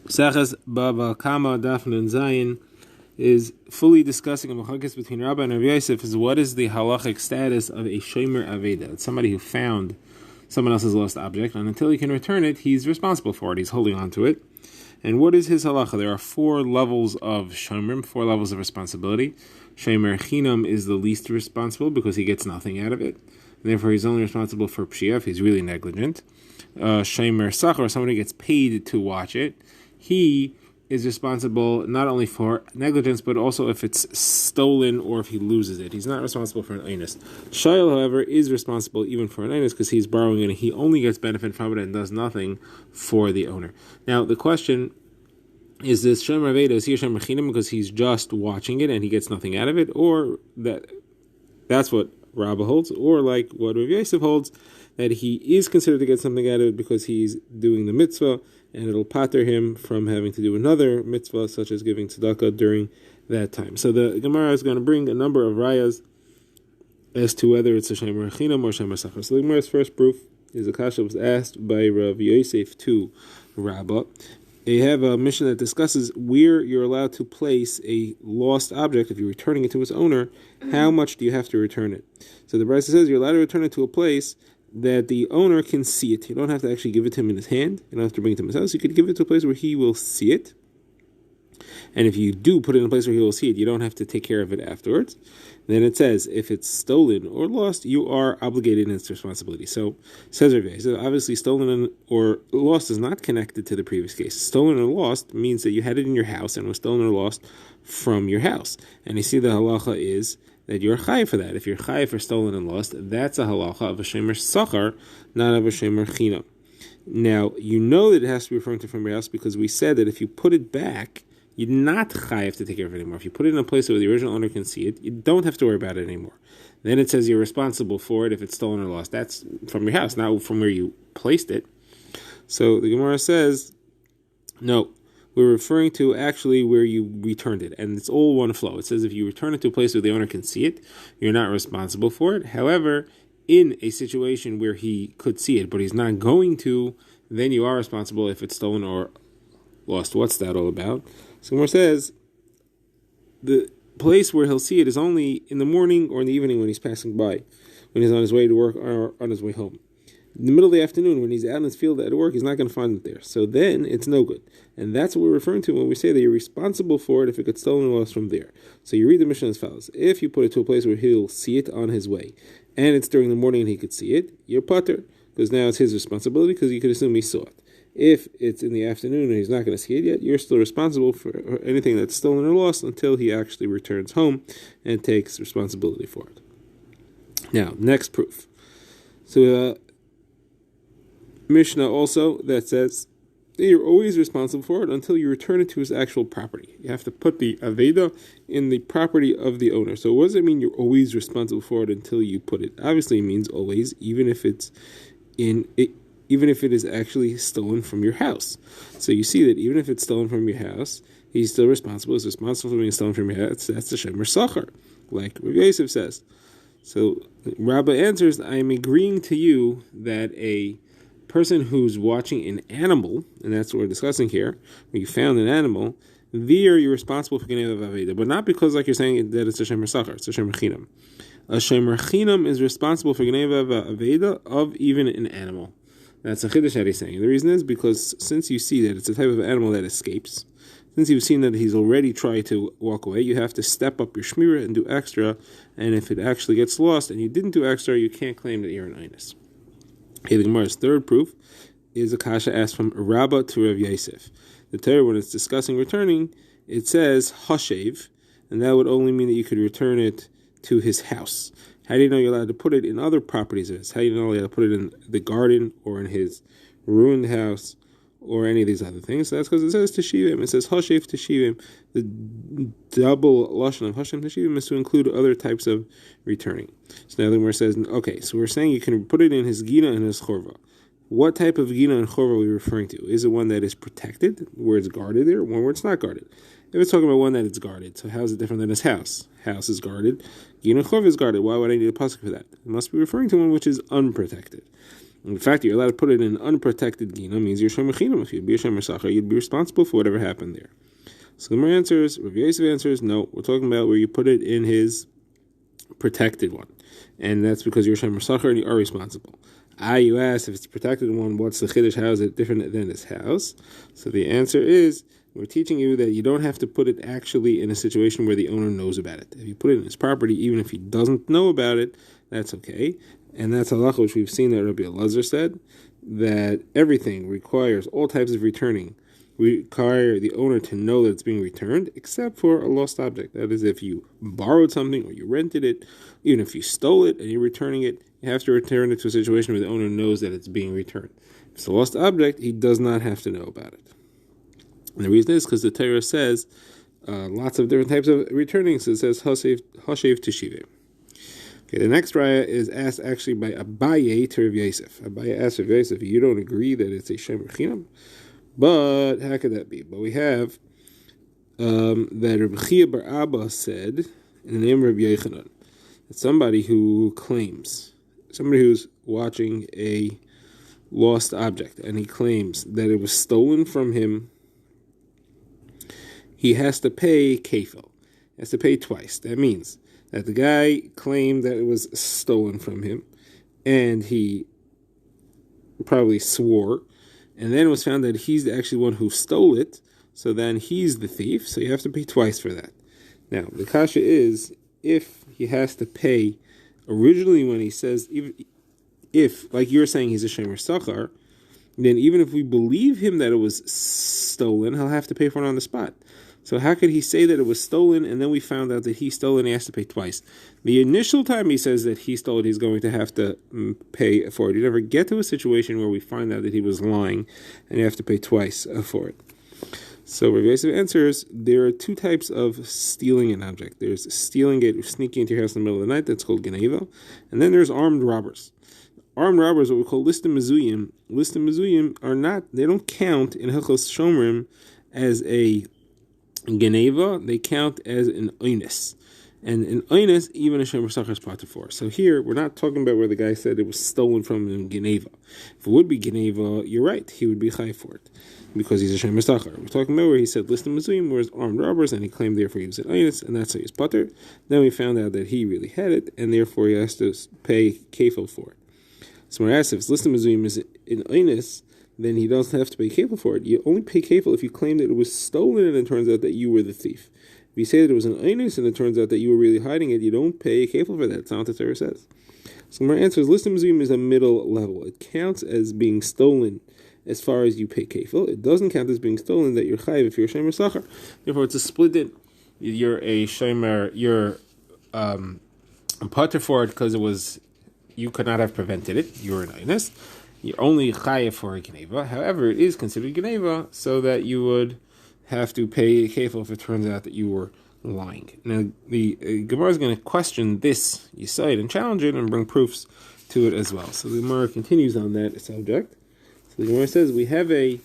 Sechas Bava Kamma Daf Nun Zayin is fully discussing a machlokes between Rabbi and Rabbi Yosef is what is the halachic status of a shomer aveda. It's somebody who found someone else's lost object, and until he can return it, he's responsible for it. He's holding on to it. And what is his halacha? There are 4 levels of shomerim, 4 levels of responsibility. Shomer chinam is the least responsible because he gets nothing out of it. And therefore, he's only responsible for pshia if he's really negligent. Shomer sachar, somebody gets paid to watch it. He is responsible not only for negligence, but also if it's stolen or if he loses it. He's not responsible for an einus. Shayel, however, is responsible even for an einus because he's borrowing it and he only gets benefit from it and does nothing for the owner. Now, the question is this Shomer Aveda, is he a Shomer Chinam because he's just watching it and he gets nothing out of it, or that's what Rabba holds, or like what Rav Yosef holds, that he is considered to get something out of it because he's doing the mitzvah, and it'll pater him from having to do another mitzvah, such as giving tzedakah during that time. So the Gemara is going to bring a number of rayas as to whether it's a Shomer Chinam or Shomer Sachar. So the Gemara's first proof is a kasha was asked by Rav Yosef to Rabba. They have a mission that discusses where you're allowed to place a lost object. If you're returning it to its owner, how much do you have to return it? So the Brisa says you're allowed to return it to a place that the owner can see it. You don't have to actually give it to him in his hand. You don't have to bring it to his house. You could give it to a place where he will see it. And if you do put it in a place where he will see it, you don't have to take care of it afterwards. Then it says, if it's stolen or lost, you are obligated in its responsibility. So, says Rav Yosef, so obviously stolen or lost is not connected to the previous case. Stolen or lost means that you had it in your house and was stolen or lost from your house. And you see the halacha is that you're chai for that. If you're chai for stolen and lost, that's a halacha of a shomer sachar, not of a shomer chinam. Now, you know that it has to be referring to from your house because we said that if you put it back, you're not chayiv to take care of it anymore. If you put it in a place where the original owner can see it, you don't have to worry about it anymore. Then it says you're responsible for it if it's stolen or lost. That's from your house, not from where you placed it. So the Gemara says, no, we're referring to actually where you returned it. And it's all one flow. It says if you return it to a place where the owner can see it, you're not responsible for it. However, in a situation where he could see it, but he's not going to, then you are responsible if it's stolen or lost. What's that all about? So Gemara says the place where he'll see it is only in the morning or in the evening when he's passing by, when he's on his way to work or on his way home. In the middle of the afternoon, when he's out in his field at work, he's not going to find it there. So then it's no good. And that's what we're referring to when we say that you're responsible for it if it gets stolen or lost from there. So you read the Mishnah as follows. If you put it to a place where he'll see it on his way, and it's during the morning and he could see it, you're pater, because now it's his responsibility because you could assume he saw it. If it's in the afternoon and he's not going to see it yet, you're still responsible for anything that's stolen or lost until he actually returns home and takes responsibility for it. Now, next proof. So, Mishnah also that says that you're always responsible for it until you return it to his actual property. You have to put the aveda in the property of the owner. So what does it mean you're always responsible for it until you put it? Obviously it means always, even if it is actually stolen from your house. So you see that even if it's stolen from your house, he's still responsible. He's responsible for being stolen from your house. That's the shomer sachar, like Rav Yosef says. So Rabba answers, I am agreeing to you that a person who's watching an animal, and that's what we're discussing here, where you found an animal, there you're responsible for getting of aveda, but not because, like you're saying, that it's a shomer sachar, it's a shomer chinam. A shomer chinam is responsible for getting of aveda of even an animal. That's a chiddush that he's saying. The reason is because since you see that it's a type of animal that escapes, since you've seen that he's already tried to walk away, you have to step up your shmirah and do extra, and if it actually gets lost and you didn't do extra, you can't claim that you're an einus. Okay, the Gemara's third proof is a kasha asked from Rabba to Rav Yosef. The Torah, when it's discussing returning, it says hashev, and that would only mean that you could return it to his house. How do you know you're allowed to put it in other properties of his? How do you know you're allowed to put it in the garden or in his ruined house or any of these other things? So that's because it says teshivim. It says hashev teshivim. The double lashon of hashem teshivim is to include other types of returning. So now the Gemara says, okay, so we're saying you can put it in his gina and his chorva. What type of gina and chorva are we referring to? Is it one that is protected, where it's guarded there, or one where it's not guarded? If it's talking about one that it's guarded, so how is it different than his house? House is guarded. Gina and chorva is guarded. Why would I need a pasuk for that? It must be referring to one which is unprotected. And the fact that you're allowed to put it in unprotected gina means you're shomer chinam. If you'd be a shomer sachar, you'd be responsible for whatever happened there. So Gemara answers, Rav Yosef answers, no, we're talking about where you put it in his protected one. And that's because you're shomer sachar and you are responsible. You ask if it's a protected one, what's the chiddush? How is it different than his house? So the answer is, we're teaching you that you don't have to put it actually in a situation where the owner knows about it. If you put it in his property, even if he doesn't know about it, that's okay. And that's halacha which we've seen that Rabbi Elazar said, that everything requires, all types of returning, require the owner to know that it's being returned, except for a lost object. That is, if you borrowed something or you rented it, even if you stole it and you're returning it, you have to return it to a situation where the owner knows that it's being returned. If it's a lost object, he does not have to know about it. And the reason is because the Torah says lots of different types of returning. So it says hashev teshiveh. Okay, the next raya is asked actually by Abaye to Rav Yosef. Abaye asked Rav Yosef, you don't agree that it's a shomer chinam? But how could that be? But we have that Reb Chia bar Abba said in the name of Reb Yochanan, that somebody who claims, somebody who's watching a lost object, and he claims that it was stolen from him, he has to pay kefil. He has to pay twice. That means that the guy claimed that it was stolen from him, and he probably swore, and then it was found that he's actually the one who stole it, so then he's the thief, so you have to pay twice for that. Now, the kasha is, if he has to pay, originally when he says, even if, like you're saying, he's a shomer sachar, then even if we believe him that it was stolen, he'll have to pay for it on the spot. So how could he say that it was stolen, and then we found out that he stole it and he has to pay twice? The initial time he says that he stole it, he's going to have to pay for it. You never get to a situation where we find out that he was lying, and you have to pay twice for it. So Rav Yosef answers, there are two types of stealing an object. There's stealing it, sneaking into your house in the middle of the night, that's called geneva, and then there's armed robbers. Armed robbers, what we call listim mezuyim. Listim mezuyim are not, they don't count in Hilchos Shomrim as a geneva, they count as an oinus. And an oinus, even a shomer sachar is part for. So here, we're not talking about where the guy said it was stolen from him, geneva. If it would be geneva, you're right, he would be chai for it, because he's a shomer sachar. We're talking about where he said listim mezuyim, whereas armed robbers, and he claimed therefore he was an oinus, and that's how he's pater. Then we found out that he really had it, and therefore he has to pay kefil for it. So when I asked if listim mezuyim is an oinus, then he doesn't have to pay kefil for it. You only pay kefil if you claim that it was stolen and it turns out that you were the thief. If you say that it was an einus and it turns out that you were really hiding it, you don't pay kefil for that. That's not what the Torah says. So my answer is, listim mezuyim is a middle level. It counts as being stolen as far as you pay kefil. It doesn't count as being stolen that you're chayiv if you're a shomer sachar. Therefore, it's a split in. You're a shomer, you're a pater for it because it was, you could not have prevented it. You were an einus. You're only chayiv for a geneva. However, it is considered geneva, so that you would have to pay kefil if it turns out that you were lying. Now, the Gemara is going to question this yesod and challenge it and bring proofs to it as well. So the Gemara continues on that subject. So the Gemara says we have a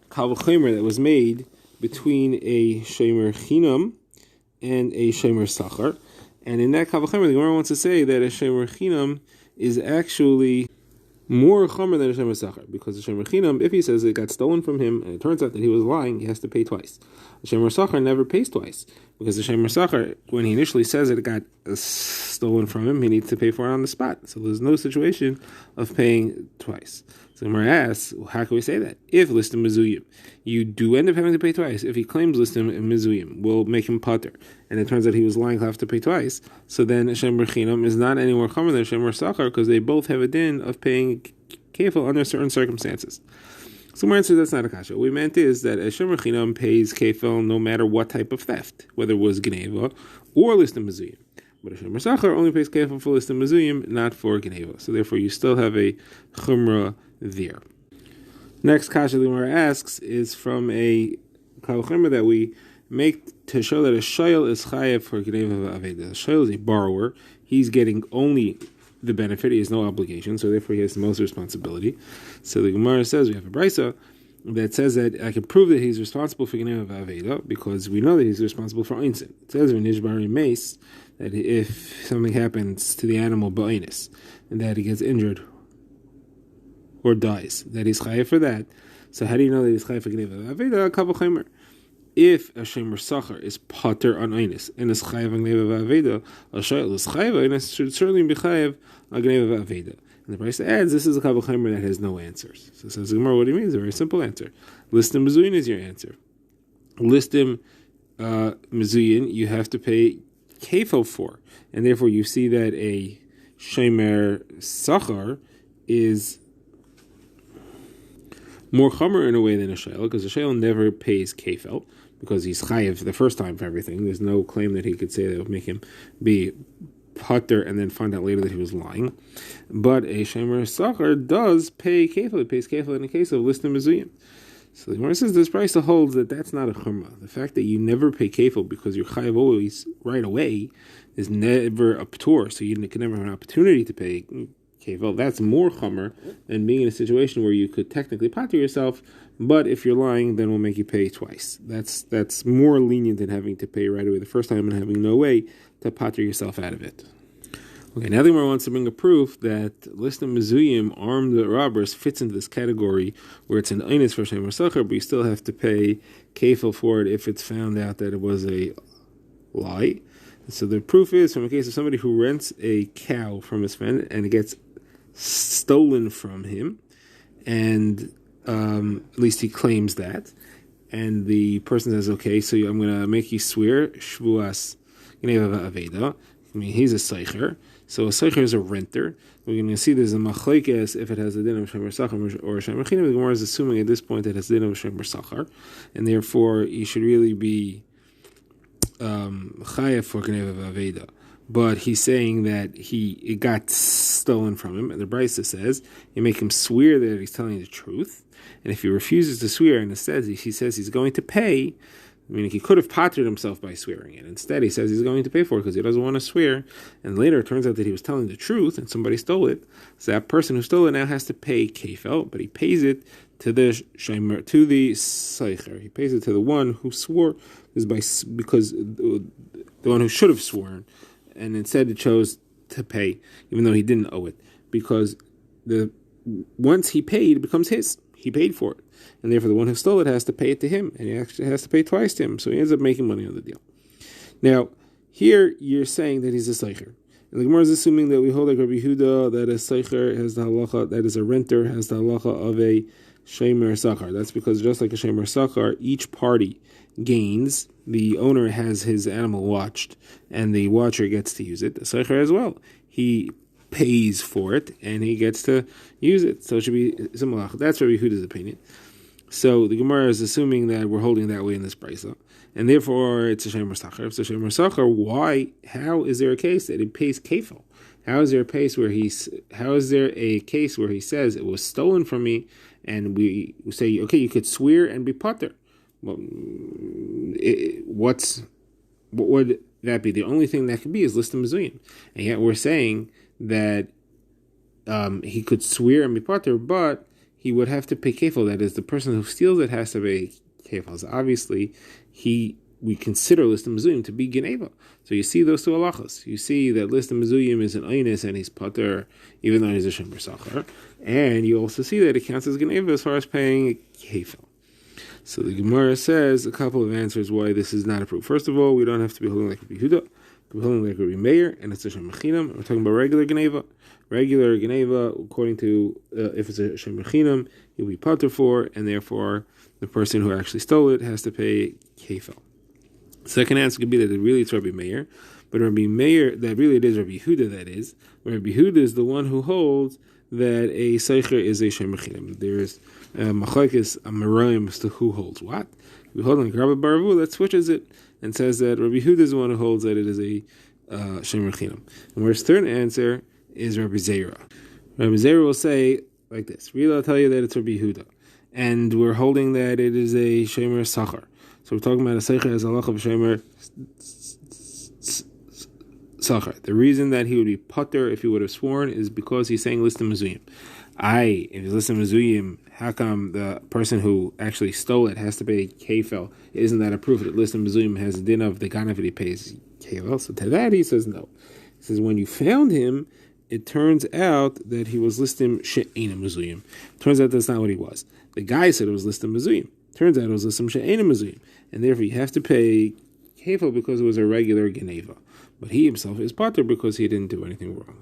kal v'chomer that was made between a shomer chinam and a shomer sachar, and in that kal v'chomer, the Gemara wants to say that a shomer chinam is actually more chomer than a shomer sachar, because the shomer chinam, if he says it got stolen from him and it turns out that he was lying, he has to pay twice. The shomer sachar never pays twice, because the shomer sachar, when he initially says it got stolen from him, he needs to pay for it on the spot. So there's no situation of paying twice. So Gemara asks, well, how can we say that? If listim mezuyim, you do end up having to pay twice. If he claims listim mezuyim, we'll make him pater, and it turns out he was lying, he'll have to pay twice. So then shomer chinam is not any more chomer than shomer sachar, because they both have a din of paying kefil under certain circumstances. So my answer, that's not a kasha. What we meant is that a shomer chinam pays kefil no matter what type of theft, whether it was geneva or listim mezuyim. But a shomer sachar only pays kefil for listim mezuyim, not for geneva. So therefore, you still have a chumrah there. Next kasha the Gemara asks is from a kal v'chomer that we make to show that a shayil is chayav for geneva v'aveda. A shayil is a borrower. He's getting only the benefit. He has no obligation, so therefore he has the most responsibility. So the Gemara says we have a brisa that says that I can prove that he's responsible for geneva v'aveda because we know that he's responsible for einsin. It says in Nishbari Mace that if something happens to the animal ba'inus and that he gets injured, or dies, that he's chayav for that. So how do you know that he's chayav for gneva v'aveda? Kavul chaymer. If a shemer sachar is pater on einis and is chayav gneva v'aveda, a shayl is chayav einis should certainly be chayav gneva v'aveda. And the price adds, this is a kavul chaymer that has no answers. So says the Gemara, what do you mean? It's a very simple answer. Listim mezuyin is your answer. Listim mezuyin you have to pay kefil for, and therefore you see that a shemer sachar is more chamer in a way than a shayla, because a shayla never pays kefil because he's chayiv the first time for everything. There's no claim that he could say that would make him be pater and then find out later that he was lying. But a shemer sachar does pay kefil. It pays kefil in the case of listim mezuyim. So the Gemara says this price holds that that's not a chumrah. The fact that you never pay kefil because you're chayiv always right away is never a p'tur, so you can never have an opportunity to pay kefil. That's more chumrah than being in a situation where you could technically pater yourself, but if you're lying, then we'll make you pay twice. That's more lenient than having to pay right away the first time and having no way to pater yourself out of it. Okay, now the Gemara wants to bring a proof that listim mezuyim, armed robbers, fits into this category where it's an einis for shemer sachar, but you still have to pay kefil for it if it's found out that it was a lie. So the proof is from a case of somebody who rents a cow from his friend and it gets stolen from him, and at least he claims that, and the person says, okay, so I'm going to make you swear shvuas gneva v'aveda. I mean, he's a seicher. So a seicher is a renter. We're going to see there's a machlekes if it has a din of shemer sachar or shemer chinam. The Gemara is assuming at this point that it has a din of shemer sachar, and therefore you should really be chayav for gneva v'aveda. But he's saying that it got stolen from him, and the Brisa says you make him swear that he's telling the truth, and if he refuses to swear and instead he says he's going to pay, I mean, he could have patered himself by swearing it. Instead, he says he's going to pay for it because he doesn't want to swear. And later, it turns out that he was telling the truth and somebody stole it. So that person who stole it now has to pay kefil, but he pays it to the shemer, to the seicher. He pays it to the one who swore because the one who should have sworn, and instead it chose to pay, even though he didn't owe it, because once he paid, it becomes his. He paid for it. And therefore the one who stole it has to pay it to him, and he actually has to pay twice to him, so he ends up making money on the deal. Now, here you're saying that he's a seicher. And the Gemara is assuming that we hold like Rabbi Yehuda that a seicher has the halacha, that is a renter, has the halacha of a shemer sachar. That's because just like a shemer sachar, each party gains. The owner has his animal watched, and the watcher gets to use it. The seicher as well. He pays for it, and he gets to use it. So it should be similar. That's Rabbi Yehuda's opinion. So the Gemara is assuming that we're holding that way in this brisa, and therefore it's a shemer sachar. If it's a shemer sachar, why? How is there a case that it pays kefil? How is there a case where he says it was stolen from me, and we say, okay, you could swear and be pater? Well, what would that be? The only thing that could be is listim mezuyim, and yet we're saying that he could swear and be pater, but he would have to pay kefil. That is, the person who steals it has to pay kefil. So obviously, we consider listim mezuyim to be geneva. So you see those two halachas. You see that listim mezuyim is an einis and he's pater, even though he's a shemer sachar, and you also see that it counts as geneva as far as paying kefil. So the Gemara says a couple of answers why this is not approved. First of all, we don't have to be holding like Rabbi Yehuda. We're holding like Rabbi Meir, and it's a shemer chinam. We're talking about regular geneva. Regular geneva, according to if it's a shemer chinam, you'll be pater for, and therefore the person who actually stole it has to pay kefil. Second answer could be that it's Rabbi Meir, but Rabbi Meir, that really it is Rabbi Yehuda, that is. Rabbi Yehuda is the one who holds that a seicher is a shemer chinam. There is machlekes amarayim as to who holds what. We hold on Rabbi Baravu that switches it and says that Rabbi Yehuda is the one who holds that it is a shemer chinam. And whereas third answer is Rabbi Zera. Rabbi Zera will say like this: really, I'll tell you that it's Rabbi Yehuda, and we're holding that it is a shemer sachar. So we're talking about a seicher as a halach of shemer sachar. The reason that he would be pater if he would have sworn is because he's saying listim mezuyim. If he's listim mezuyim, how come the person who actually stole it has to pay kefil? Isn't that a proof that listim mezuyim has a din of the ganav that he pays kefil? So to that he says no. He says when you found him, it turns out that he was listim she'ena mezuyim. Turns out that's not what he was. The guy said it was listim mezuyim. Turns out it was listim she'ena mezuyim, and therefore you have to pay kefil because it was a regular geneva. But he himself is pater because he didn't do anything wrong.